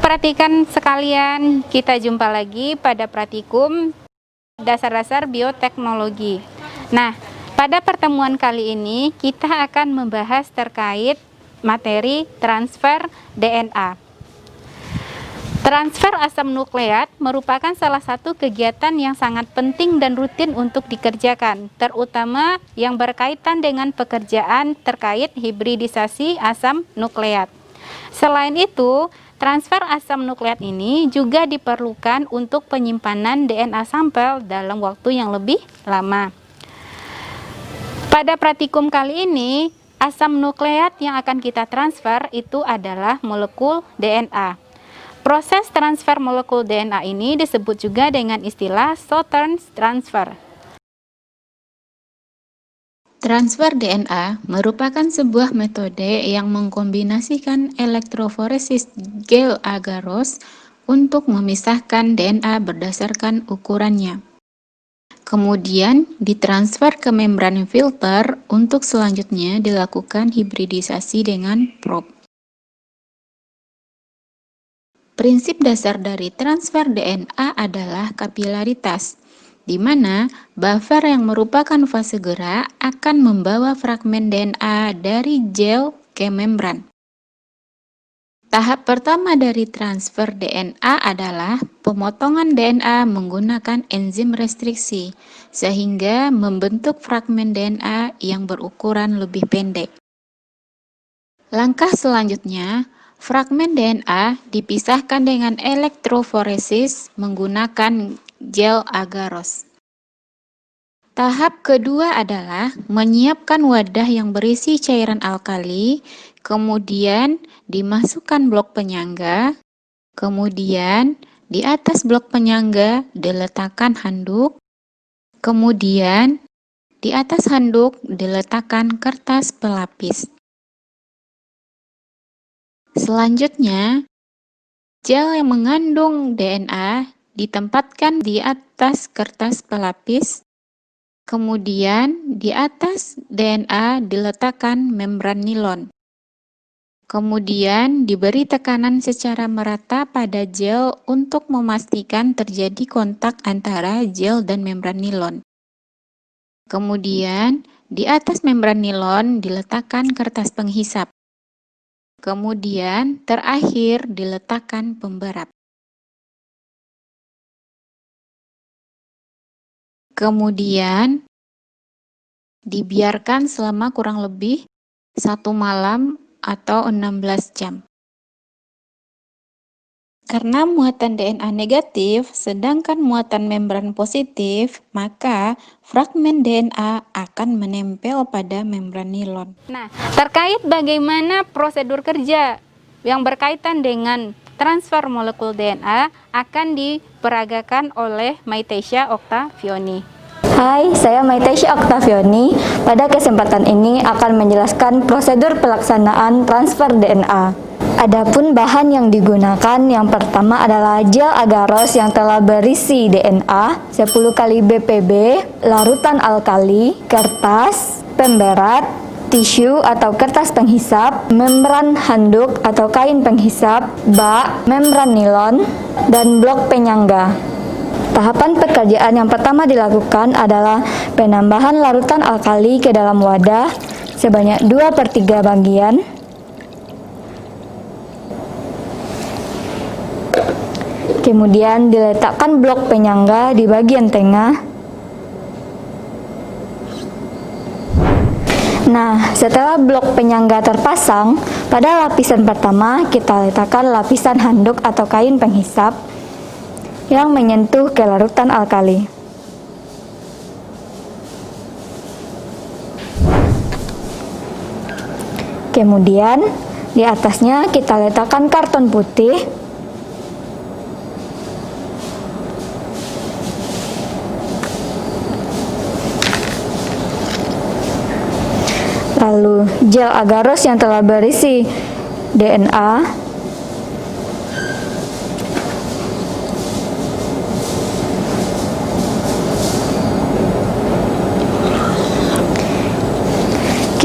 perhatikan sekalian, kita jumpa lagi pada praktikum dasar-dasar bioteknologi. Nah, pada pertemuan kali ini kita akan membahas terkait materi transfer DNA. Transfer asam nukleat merupakan salah satu kegiatan yang sangat penting dan rutin untuk dikerjakan, terutama yang berkaitan dengan pekerjaan terkait hibridisasi asam nukleat. Selain itu, transfer asam nukleat ini juga diperlukan untuk penyimpanan DNA sampel dalam waktu yang lebih lama. Pada praktikum kali ini, asam nukleat yang akan kita transfer itu adalah molekul DNA. Proses transfer molekul DNA ini disebut juga dengan istilah Southern transfer. Transfer DNA merupakan sebuah metode yang mengkombinasikan elektroforesis gel agarose untuk memisahkan DNA berdasarkan ukurannya. Kemudian ditransfer ke membran filter untuk selanjutnya dilakukan hibridisasi dengan probe. Prinsip dasar dari transfer DNA adalah kapilaritas, di mana buffer yang merupakan fase gerak akan membawa fragmen DNA dari gel ke membran. Tahap pertama dari transfer DNA adalah pemotongan DNA menggunakan enzim restriksi, sehingga membentuk fragmen DNA yang berukuran lebih pendek. Langkah selanjutnya, fragmen DNA dipisahkan dengan elektroforesis menggunakan gel agarose. Tahap kedua adalah menyiapkan wadah yang berisi cairan alkali, kemudian dimasukkan blok penyangga, kemudian di atas blok penyangga diletakkan handuk, kemudian di atas handuk diletakkan kertas pelapis. Selanjutnya, gel yang mengandung DNA ditempatkan di atas kertas pelapis, kemudian di atas DNA diletakkan membran nilon. Kemudian diberi tekanan secara merata pada gel untuk memastikan terjadi kontak antara gel dan membran nilon. Kemudian di atas membran nilon diletakkan kertas penghisap. Kemudian terakhir diletakkan pemberap. Kemudian dibiarkan selama kurang lebih 1 malam atau 16 jam. Karena muatan DNA negatif, sedangkan muatan membran positif, maka fragmen DNA akan menempel pada membran nilon. Nah, terkait bagaimana prosedur kerja yang berkaitan dengan transfer molekul DNA akan diperagakan oleh Maitesya Octavioni. Hai, saya Maitesya Octavioni. Pada kesempatan ini akan menjelaskan prosedur pelaksanaan transfer DNA. Adapun bahan yang digunakan, yang pertama adalah gel agarose yang telah berisi DNA 10 kali BPB, larutan alkali, kertas, pemberat, tisu atau kertas penghisap, membran handuk atau kain penghisap, bak, membran nilon, dan blok penyangga. Tahapan pekerjaan yang pertama dilakukan adalah penambahan larutan alkali ke dalam wadah sebanyak 2/3 bagian. Kemudian diletakkan blok penyangga di bagian tengah. Nah, setelah blok penyangga terpasang, pada lapisan pertama kita letakkan lapisan handuk atau kain penghisap yang menyentuh ke larutan alkali. Kemudian, di atasnya kita letakkan karton putih. Lalu gel agarose yang telah berisi DNA,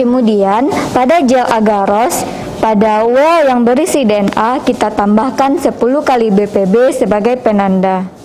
kemudian pada gel agarose Pada W yang berisi DNA, kita tambahkan 10 kali BPB sebagai penanda.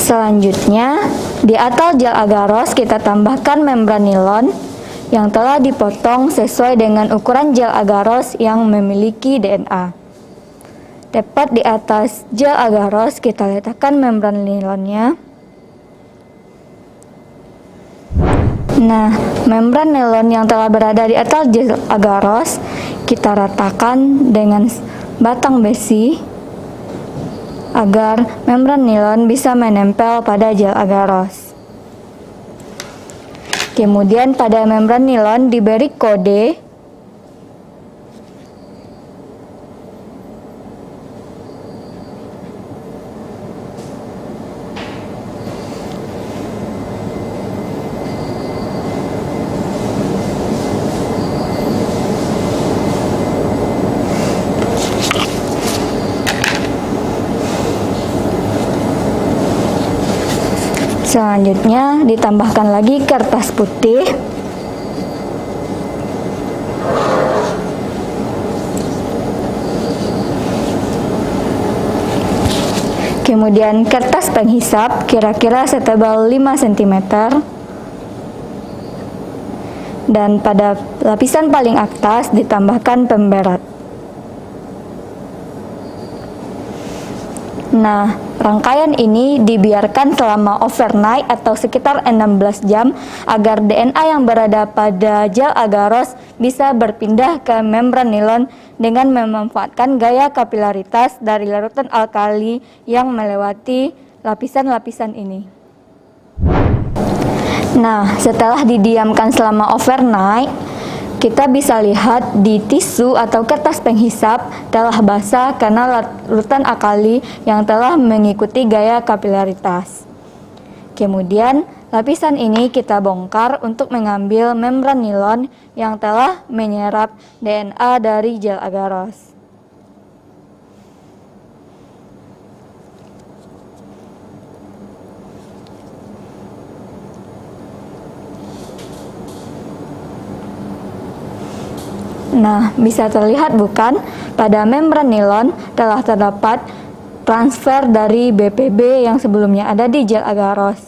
Selanjutnya, di atal gel agaros kita tambahkan membran nilon yang telah dipotong sesuai dengan ukuran gel agaros yang memiliki DNA. Tepat di atas gel agaros kita letakkan membran nilonnya. Nah, membran nilon yang telah berada di atal gel agaros kita ratakan dengan batang besi agar membran nilon bisa menempel pada gel agaros. Kemudian pada membran nilon diberi kode Selanjutnya ditambahkan lagi kertas putih. Kemudian kertas penghisap kira-kira setebal 5 cm. Dan pada lapisan paling atas ditambahkan pemberat. Nah, rangkaian ini dibiarkan selama overnight atau sekitar 16 jam agar DNA yang berada pada gel agaros bisa berpindah ke membran nilon dengan memanfaatkan gaya kapilaritas dari larutan alkali yang melewati lapisan-lapisan ini. Nah, setelah didiamkan selama overnight, kita bisa lihat di tisu atau kertas penghisap telah basah karena larutan alkali yang telah mengikuti gaya kapilaritas. Kemudian, lapisan ini kita bongkar untuk mengambil membran nilon yang telah menyerap DNA dari gel agaros. Nah, bisa terlihat bukan, pada membran nilon telah terdapat transfer dari BPB yang sebelumnya ada di gel agaros.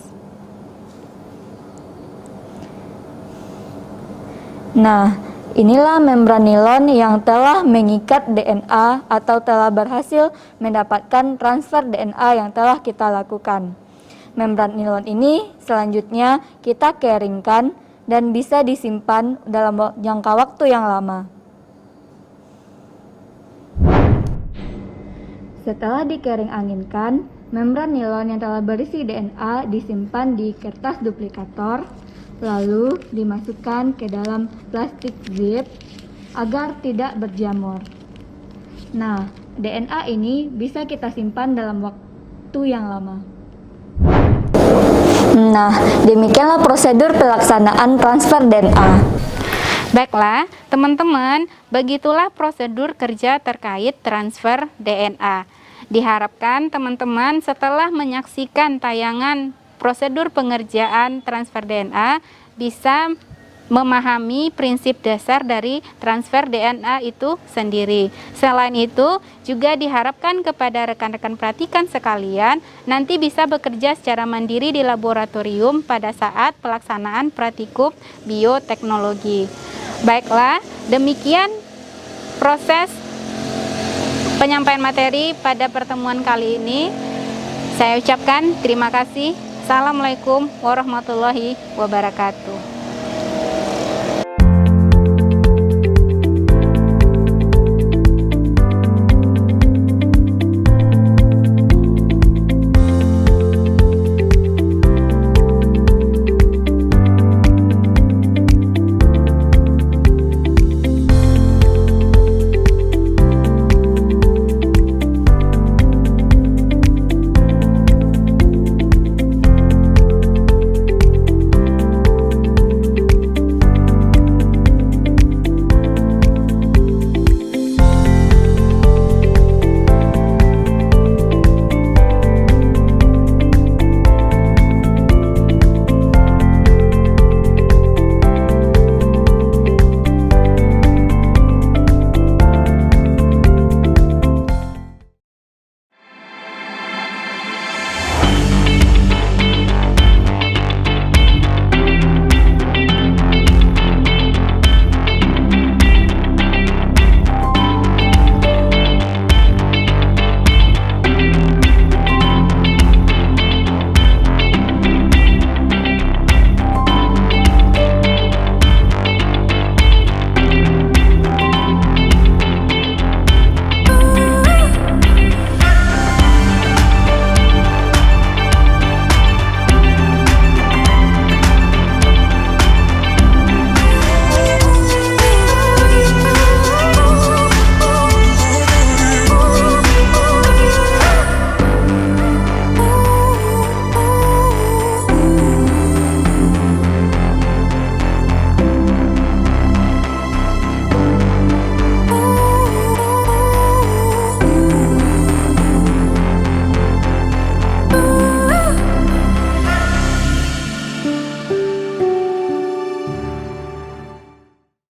Nah, inilah membran nilon yang telah mengikat DNA atau telah berhasil mendapatkan transfer DNA yang telah kita lakukan. Membran nilon ini selanjutnya kita keringkan dan bisa disimpan dalam jangka waktu yang lama. Setelah dikering anginkan, membran nilon yang telah berisi DNA disimpan di kertas duplikator, lalu dimasukkan ke dalam plastik zip agar tidak berjamur. Nah, DNA ini bisa kita simpan dalam waktu yang lama. Nah, demikianlah prosedur pelaksanaan transfer DNA. Baiklah, teman-teman, begitulah prosedur kerja terkait transfer DNA. Diharapkan teman-teman setelah menyaksikan tayangan prosedur pengerjaan transfer DNA bisa memahami prinsip dasar dari transfer DNA itu sendiri. Selain itu, juga diharapkan kepada rekan-rekan praktikan sekalian nanti bisa bekerja secara mandiri di laboratorium pada saat pelaksanaan praktikum bioteknologi. Baiklah, demikian proses penyampaian materi pada pertemuan kali ini. Saya ucapkan terima kasih. Assalamualaikum warahmatullahi wabarakatuh.